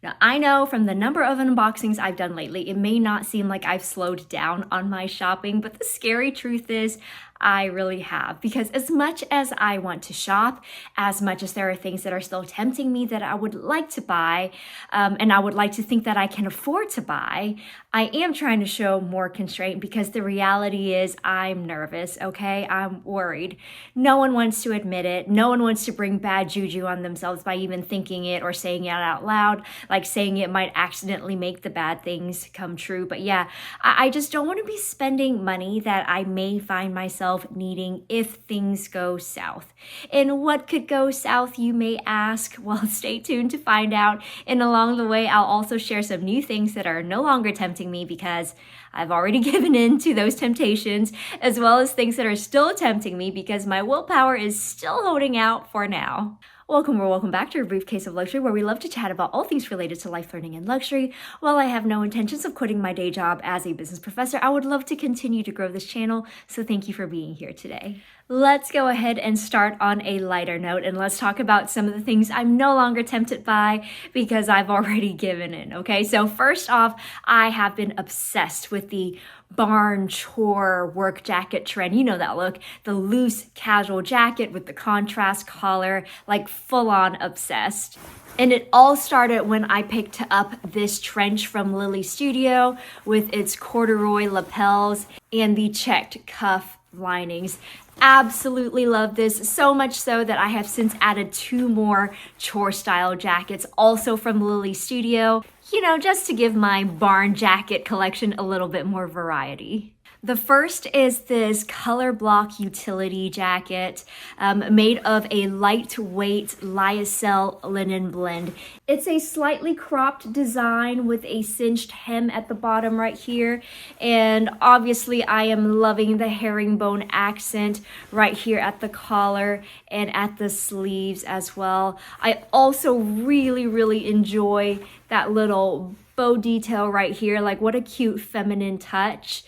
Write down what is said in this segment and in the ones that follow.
Now, I know from the number of unboxings I've done lately, it may not seem like I've slowed down on my shopping, but the scary truth is I really have, because as much as I want to shop, as much as there are things that are still tempting me that I would like to buy, and I would like to think that I can afford to buy, I am trying to show more constraint because the reality is I'm nervous, okay? I'm worried. No one wants to admit it. No one wants to bring bad juju on themselves by even thinking it or saying it out loud, like saying it might accidentally make the bad things come true. But yeah, I just don't want to be spending money that I may find myself needing if things go south. And what could go south, you may ask? Well, stay tuned to find out. And along the way, I'll also share some new things that are no longer tempting me because I've already given in to those temptations, as well as things that are still tempting me because my willpower is still holding out for now. Welcome or welcome back to A Briefcase of Luxury, where we love to chat about all things related to life, learning, and luxury. While I have no intentions of quitting my day job as a business professor, I would love to continue to grow this channel, so thank you for being here today. Let's go ahead and start on a lighter note, and let's talk about some of the things I'm no longer tempted by because I've already given in, okay? So first off, I have been obsessed with the barn chore work jacket trend. You know that look, the loose casual jacket with the contrast collar, like full on obsessed. And it all started when I picked up this trench from Lily Studio with its corduroy lapels and the checked cuff linings. Absolutely love this, so much so that I have since added 2 more chore style jackets, also from Lily Studio, you know, just to give my barn jacket collection a little bit more variety. The first is this color block utility jacket made of a lightweight lyocell linen blend. It's a slightly cropped design with a cinched hem at the bottom right here. And obviously I am loving the herringbone accent right here at the collar and at the sleeves as well. I also really enjoy that little bow detail right here. Like, what a cute feminine touch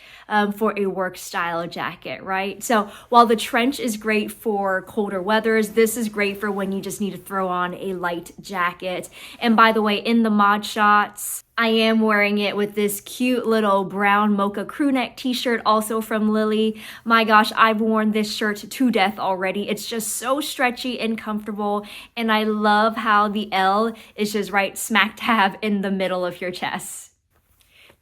for a work style jacket, right? So while the trench is great for colder weathers, this is great for when you just need to throw on a light jacket. And by the way, in the mod shots, I am wearing it with this cute little brown mocha crew neck t-shirt, also from Lily. My gosh, I've worn this shirt to death already. It's just so stretchy and comfortable, and I love how the L is just right smack dab in the middle of your chest.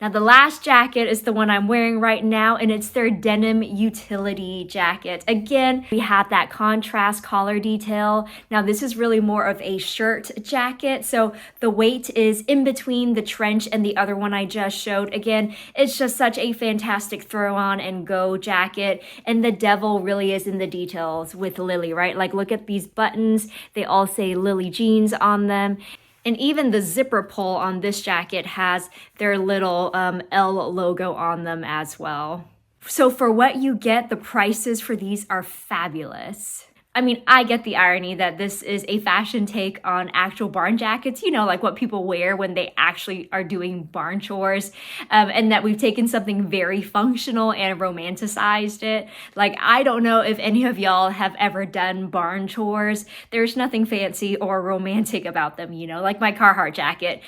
Now, the last jacket is the one I'm wearing right now, and it's their denim utility jacket. Again, we have that contrast collar detail. Now, this is really more of a shirt jacket, so the weight is in between the trench and the other one I just showed. Again, it's just such a fantastic throw on and go jacket, and the devil really is in the details with Lily, right? Like, look at these buttons. They all say Lily Jeans on them. And even the zipper pull on this jacket has their little L logo on them as well. So for what you get, the prices for these are fabulous. I mean, I get the irony that this is a fashion take on actual barn jackets, you know, like what people wear when they actually are doing barn chores, and that we've taken something very functional and romanticized it. Like, I don't know if any of y'all have ever done barn chores. There's nothing fancy or romantic about them, you know, like my Carhartt jacket.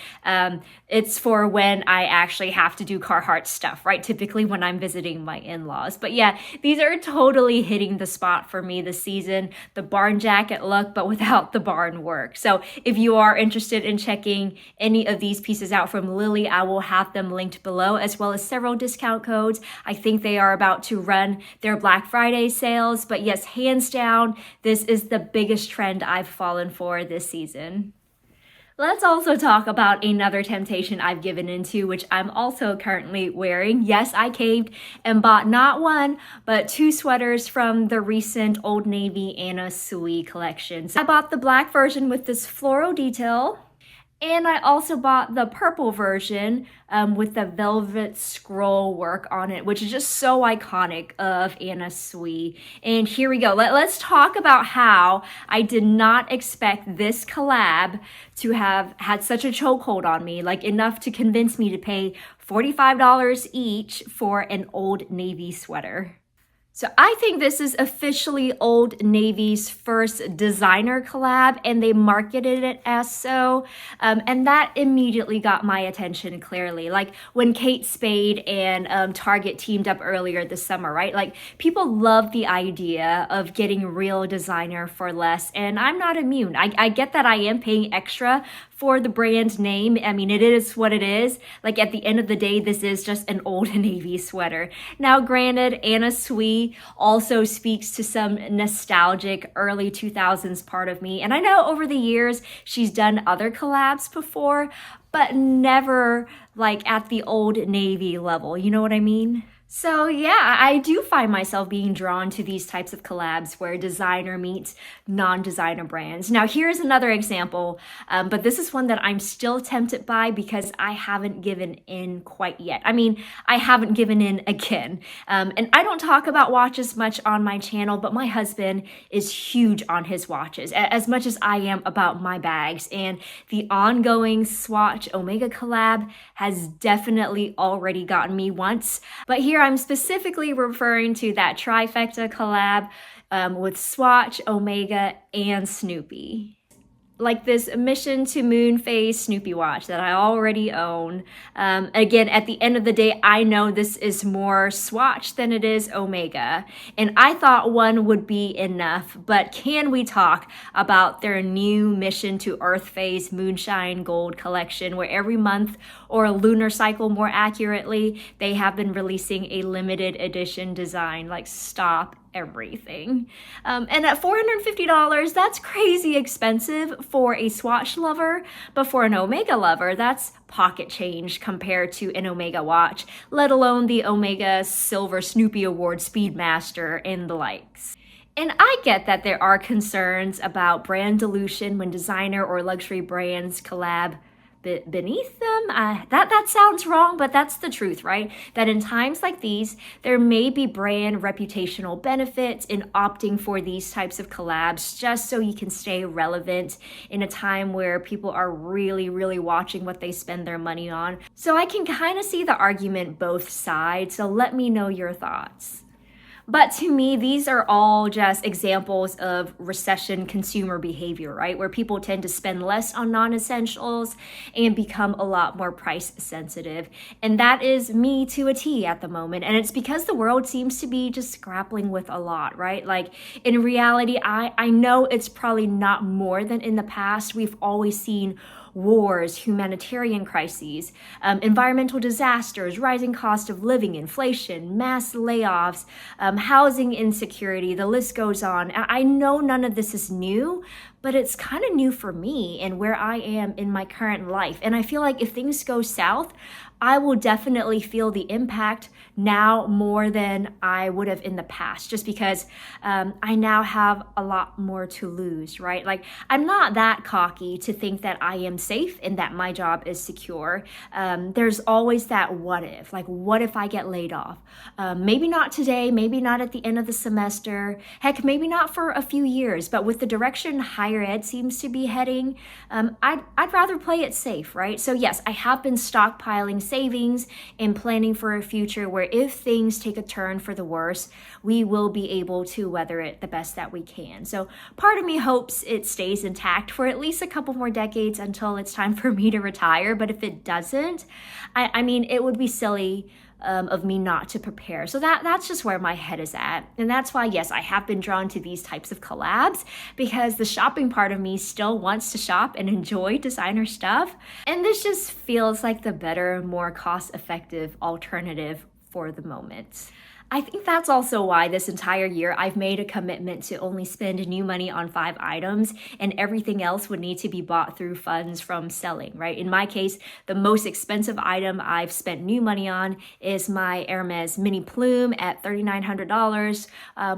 It's for when I actually have to do Carhartt stuff, right? Typically when I'm visiting my in-laws. But yeah, these are totally hitting the spot for me this season. The barn jacket look, but without the barn work. So if you are interested in checking any of these pieces out from Lily, I will have them linked below, as well as several discount codes. I think they are about to run their Black Friday sales, but yes, hands down, this is the biggest trend I've fallen for this season. Let's also talk about another temptation I've given into, which I'm also currently wearing. Yes, I caved and bought not 1, but 2 sweaters from the recent Old Navy Anna Sui collection. So I bought the black version with this floral detail, and I also bought the purple version with the velvet scroll work on it, which is just so iconic of Anna Sui. And here we go. Let's talk about how I did not expect this collab to have had such a chokehold on me, like enough to convince me to pay $45 each for an Old Navy sweater. So I think this is officially Old Navy's first designer collab, and they marketed it as so. And that immediately got my attention clearly. Like when Kate Spade and Target teamed up earlier this summer, right? Like people love the idea of getting real designer for less, and I'm not immune. I get that I am paying extra for the brand name. I mean, it is what it is. Like at the end of the day, this is just an Old Navy sweater. Now, granted, Anna Sui also speaks to some nostalgic early 2000s part of me. And I know over the years she's done other collabs before, but never like at the Old Navy level. You know what I mean? So yeah, I do find myself being drawn to these types of collabs where designer meets non-designer brands. Now here's another example, but this is one that I'm still tempted by because I haven't given in quite yet. I mean, I haven't given in again. And I don't talk about watches much on my channel, but my husband is huge on his watches, as much as I am about my bags. And the ongoing Swatch Omega collab has definitely already gotten me once. But here I'm specifically referring to that trifecta collab with Swatch, Omega, and Snoopy. Like this Mission to Moon phase Snoopy watch that I already own. Again, at the end of the day, I know this is more Swatch than it is Omega. And I thought one would be enough, but can we talk about their new Mission to Earth phase Moonshine Gold collection, where every month, or a lunar cycle more accurately, they have been releasing a limited edition design. Like, stop everything. And at $450, that's crazy expensive for a Swatch lover, but for an Omega lover, that's pocket change compared to an Omega watch, let alone the Omega Silver Snoopy Award Speedmaster and the likes. And I get that there are concerns about brand dilution when designer or luxury brands collab beneath them. That sounds wrong, but that's the truth, right? That in times like these, there may be brand reputational benefits in opting for these types of collabs just so you can stay relevant in a time where people are really, really watching what they spend their money on. So I can kind of see the argument both sides, so let me know your thoughts. But to me, these are all just examples of recession consumer behavior, right? Where people tend to spend less on non-essentials and become a lot more price sensitive. And that is me to a T at the moment. And it's because the world seems to be just grappling with a lot, right? Like in reality, I know it's probably not more than in the past. We've always seen wars, humanitarian crises, environmental disasters, rising cost of living, inflation, mass layoffs, housing insecurity, the list goes on. I know none of this is new, but it's kind of new for me and where I am in my current life. And I feel like if things go south, I will definitely feel the impact now more than I would have in the past, just because I now have a lot more to lose, right? Like, I'm not that cocky to think that I am safe and that my job is secure. There's always that what if, like, what if I get laid off? Maybe not today, maybe not at the end of the semester, heck, maybe not for a few years, but with the direction higher ed seems to be heading, I'd rather play it safe, right? So yes, I have been stockpiling savings and planning for a future where if things take a turn for the worse, we will be able to weather it the best that we can. So part of me hopes it stays intact for at least a couple more decades until it's time for me to retire. But if it doesn't, I mean, it would be silly of me not to prepare. So that's just where my head is at. And that's why, yes, I have been drawn to these types of collabs because the shopping part of me still wants to shop and enjoy designer stuff. And this just feels like the better, more cost-effective alternative for the moment. I think that's also why this entire year I've made a commitment to only spend new money on 5 items, and everything else would need to be bought through funds from selling, right? In my case, the most expensive item I've spent new money on is my Hermes mini plume at $3,900.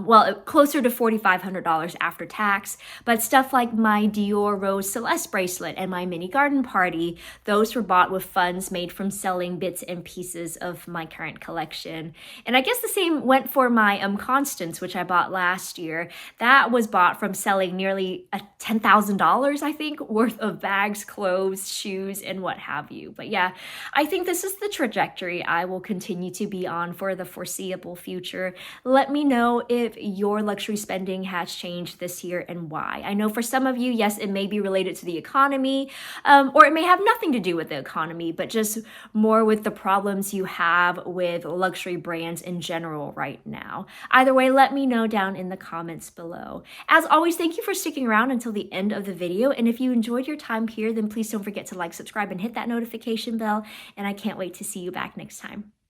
Well, closer to $4,500 after tax. But stuff like my Dior Rose Celeste bracelet and my mini garden party, those were bought with funds made from selling bits and pieces of my current collection. And I guess the same same went for my Constance, which I bought last year. That was bought from selling nearly $10,000, I think, worth of bags, clothes, shoes, and what have you. But yeah, I think this is the trajectory I will continue to be on for the foreseeable future. Let me know if your luxury spending has changed this year and why. I know for some of you, yes, it may be related to the economy, or it may have nothing to do with the economy, but just more with the problems you have with luxury brands in general right now. Either way, let me know down in the comments below. As always, thank you for sticking around until the end of the video. And if you enjoyed your time here, then please don't forget to like, subscribe, and hit that notification bell. And I can't wait to see you back next time.